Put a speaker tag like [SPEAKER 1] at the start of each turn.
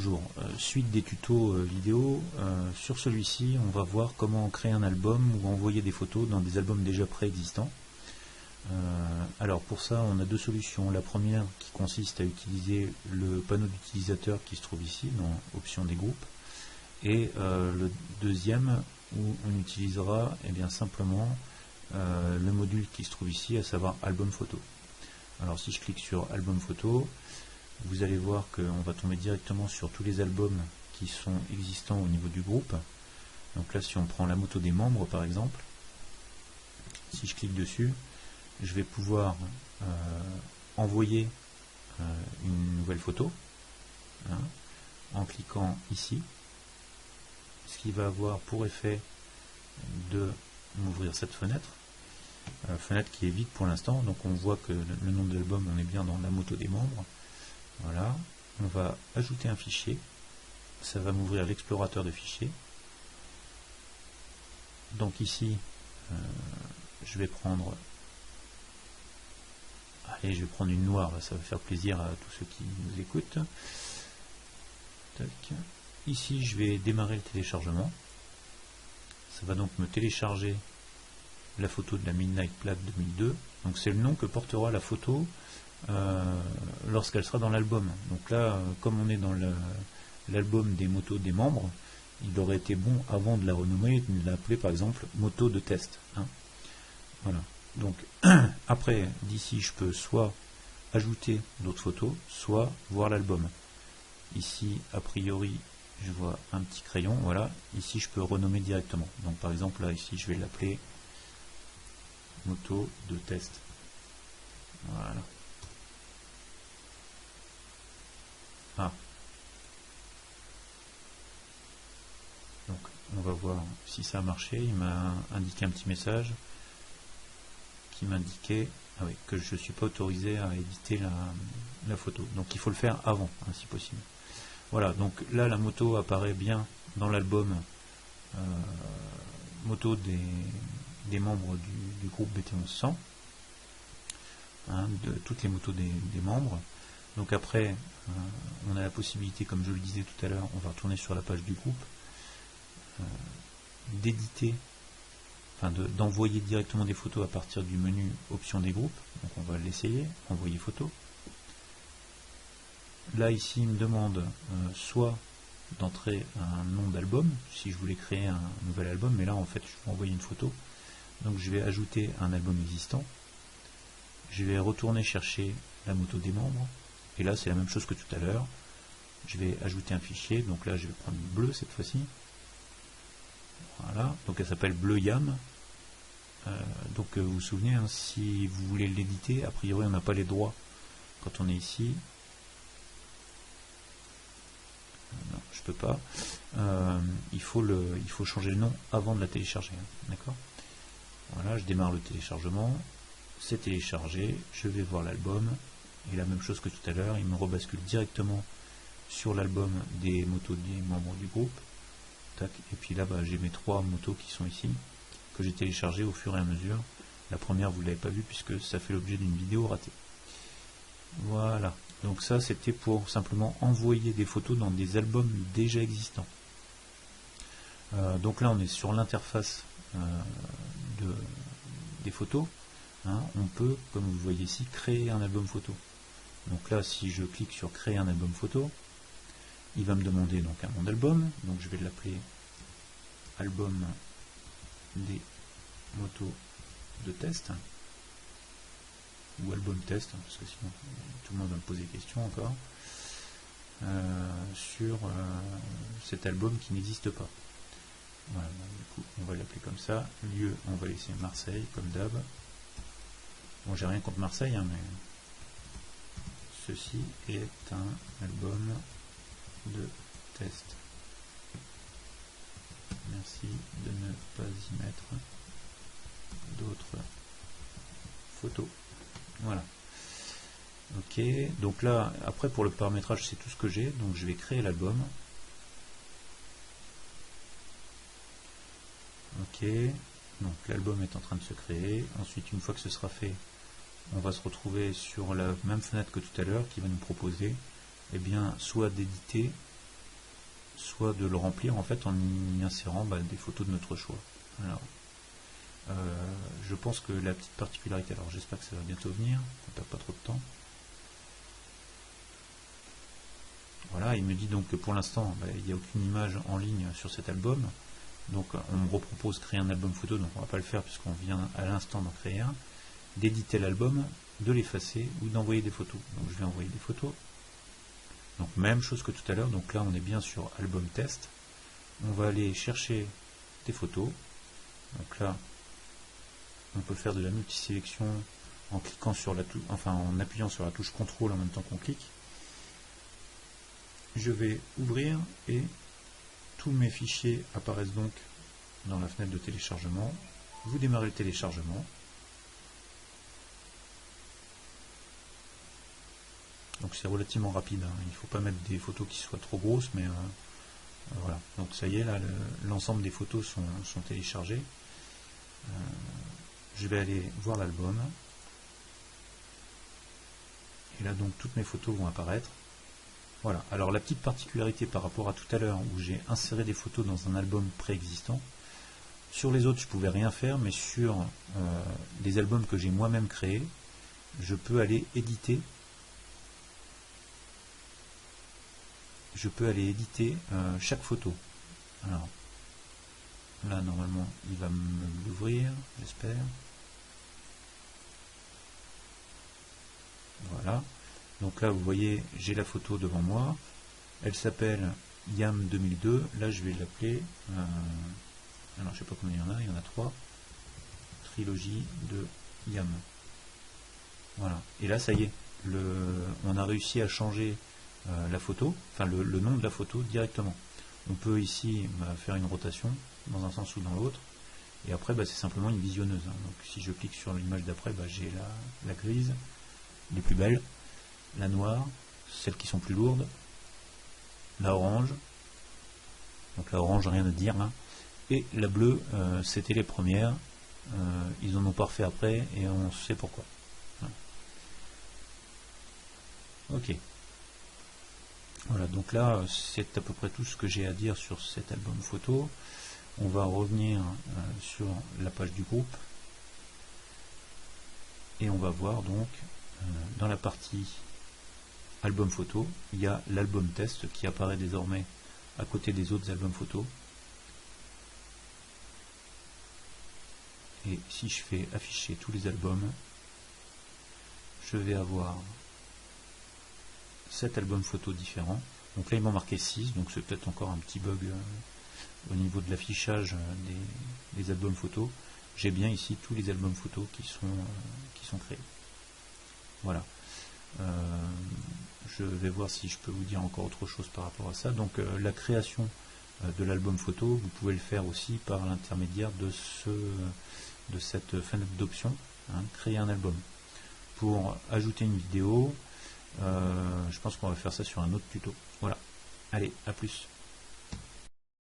[SPEAKER 1] Bonjour, suite des tutos vidéo. Sur celui-ci, on va voir comment créer un album ou envoyer des photos dans des albums déjà préexistants. Alors pour ça, on a deux solutions. La première qui consiste à utiliser le panneau d'utilisateur qui se trouve ici dans Options des groupes. Et le deuxième où on utilisera simplement le module qui se trouve ici, à savoir album photo. Alors si je clique sur album photo, vous allez voir qu'on va tomber directement sur tous les albums qui sont existants au niveau du groupe. Donc là, si on prend la moto des membres par exemple, si je clique dessus, je vais pouvoir envoyer une nouvelle photo en cliquant ici, ce qui va avoir pour effet de m'ouvrir cette fenêtre, fenêtre qui est vide pour l'instant. Donc on voit que le nom de l'album, on est bien dans la moto des membres. Voilà, on va ajouter un fichier, ça va m'ouvrir l'explorateur de fichiers. Donc ici, je vais prendre une noire, là, ça va faire plaisir à tous ceux qui nous écoutent. Tac. Ici, je vais démarrer le téléchargement. Ça va donc me télécharger la photo de la Midnight Black 2002. Donc c'est le nom que portera la photo lorsqu'elle sera dans l'album. Donc là, comme on est dans l'album des motos des membres, il aurait été bon avant de la renommer et de l'appeler par exemple moto de test. Voilà. Donc après, d'ici, je peux soit ajouter d'autres photos, soit voir l'album. Ici, a priori, je vois un petit crayon. Voilà. Ici, je peux renommer directement. Donc par exemple, là, ici, je vais l'appeler moto de test. Voilà. Donc on va voir si ça a marché. Il m'a indiqué un petit message qui m'indiquait que je ne suis pas autorisé à éditer la photo. Donc il faut le faire avant, si possible. Voilà, donc là la moto apparaît bien dans l'album moto des membres du groupe BT1100, de toutes les motos des membres. Donc après, on a la possibilité, comme je le disais tout à l'heure, on va retourner sur la page du groupe, d'éditer, d'envoyer directement des photos à partir du menu options des groupes. Donc on va l'essayer, envoyer photo. Là ici, il me demande soit d'entrer un nom d'album, si je voulais créer un nouvel album, mais là en fait je vais envoyer une photo. Donc je vais ajouter un album existant. Je vais retourner chercher la moto des membres. Et là, c'est la même chose que tout à l'heure. Je vais ajouter un fichier. Donc là, je vais prendre une bleue cette fois-ci. Voilà. Donc elle s'appelle Bleu Yam. Donc vous vous souvenez, si vous voulez l'éditer, a priori, on n'a pas les droits quand on est ici. Non, je peux pas. Il faut changer le nom avant de la télécharger. D'accord ? Voilà, je démarre le téléchargement. C'est téléchargé. Je vais voir l'album. Et la même chose que tout à l'heure, il me rebascule directement sur l'album des motos des membres du groupe. Tac. Et puis là, j'ai mes trois motos qui sont ici, que j'ai téléchargées au fur et à mesure. La première, vous ne l'avez pas vue puisque ça fait l'objet d'une vidéo ratée. Voilà. Donc ça, c'était pour simplement envoyer des photos dans des albums déjà existants. Donc là, on est sur l'interface des photos. On peut, comme vous le voyez ici, créer un album photo. Donc là, si je clique sur créer un album photo, il va me demander donc un nom d'album. Donc je vais l'appeler album des motos de test, ou album test, parce que sinon tout le monde va me poser des questions encore sur cet album qui n'existe pas. Voilà, du coup, on va l'appeler comme ça. Lieu, on va laisser Marseille comme d'hab. Bon, j'ai rien contre Marseille, mais ceci est un album de test. Merci de ne pas y mettre d'autres photos. Voilà. Ok, donc là, après pour le paramétrage, c'est tout ce que j'ai. Donc je vais créer l'album. Ok, donc l'album est en train de se créer. Ensuite, une fois que ce sera fait, on va se retrouver sur la même fenêtre que tout à l'heure qui va nous proposer soit d'éditer soit de le remplir en fait en y insérant des photos de notre choix. Alors, je pense que la petite particularité, alors j'espère que ça va bientôt venir, on ne perd pas trop de temps. Voilà, il me dit donc que pour l'instant, il n'y a aucune image en ligne sur cet album. Donc on me repropose créer un album photo, donc on ne va pas le faire puisqu'on vient à l'instant d'en créer un, d'éditer l'album, de l'effacer ou d'envoyer des photos. Donc je vais envoyer des photos. Donc même chose que tout à l'heure, donc là on est bien sur album test. On va aller chercher des photos. Donc là, on peut faire de la multisélection en cliquant sur la touche, enfin en appuyant sur la touche contrôle en même temps qu'on clique. Je vais ouvrir et tous mes fichiers apparaissent donc dans la fenêtre de téléchargement. Vous démarrez le téléchargement. Donc c'est relativement rapide, hein. Il ne faut pas mettre des photos qui soient trop grosses, mais voilà. Donc ça y est, là l'ensemble des photos sont téléchargées. Je vais aller voir l'album. Et là donc toutes mes photos vont apparaître. Voilà, alors la petite particularité par rapport à tout à l'heure où j'ai inséré des photos dans un album préexistant, sur les autres je ne pouvais rien faire, mais sur les albums que j'ai moi-même créés, je peux aller éditer. Chaque photo. Alors, là normalement il va me l'ouvrir, j'espère. Voilà. Donc là, vous voyez, j'ai la photo devant moi. Elle s'appelle YAM 2002. Là, je vais l'appeler. Alors, je sais pas combien il y en a. Il y en a 3. Trilogie de YAM. Voilà. Et là, ça y est. On a réussi à changer la photo, enfin le nom de la photo directement. On peut ici faire une rotation dans un sens ou dans l'autre. Et après, c'est simplement une visionneuse. Hein. Donc, si je clique sur l'image d'après, j'ai la grise, les plus belles. La noire, celles qui sont plus lourdes, la orange, donc la orange rien à dire là, et la bleue, c'était les premières, ils en ont pas refait après et on sait pourquoi. Voilà. Ok. Voilà, donc là c'est à peu près tout ce que j'ai à dire sur cet album photo. On va revenir sur la page du groupe et on va voir donc dans la partie album photo, il y a l'album test qui apparaît désormais à côté des autres albums photos. Et si je fais afficher tous les albums, je vais avoir 7 albums photos différents. Donc là il m'a marqué 6, donc c'est peut-être encore un petit bug au niveau de l'affichage des albums photos. J'ai bien ici tous les albums photos qui sont créés. Voilà. Je vais voir si je peux vous dire encore autre chose par rapport à ça. Donc la création de l'album photo, vous pouvez le faire aussi par l'intermédiaire de cette fenêtre d'options, hein, créer un album. Pour ajouter une vidéo, je pense qu'on va faire ça sur un autre tuto. Voilà. Allez, à plus.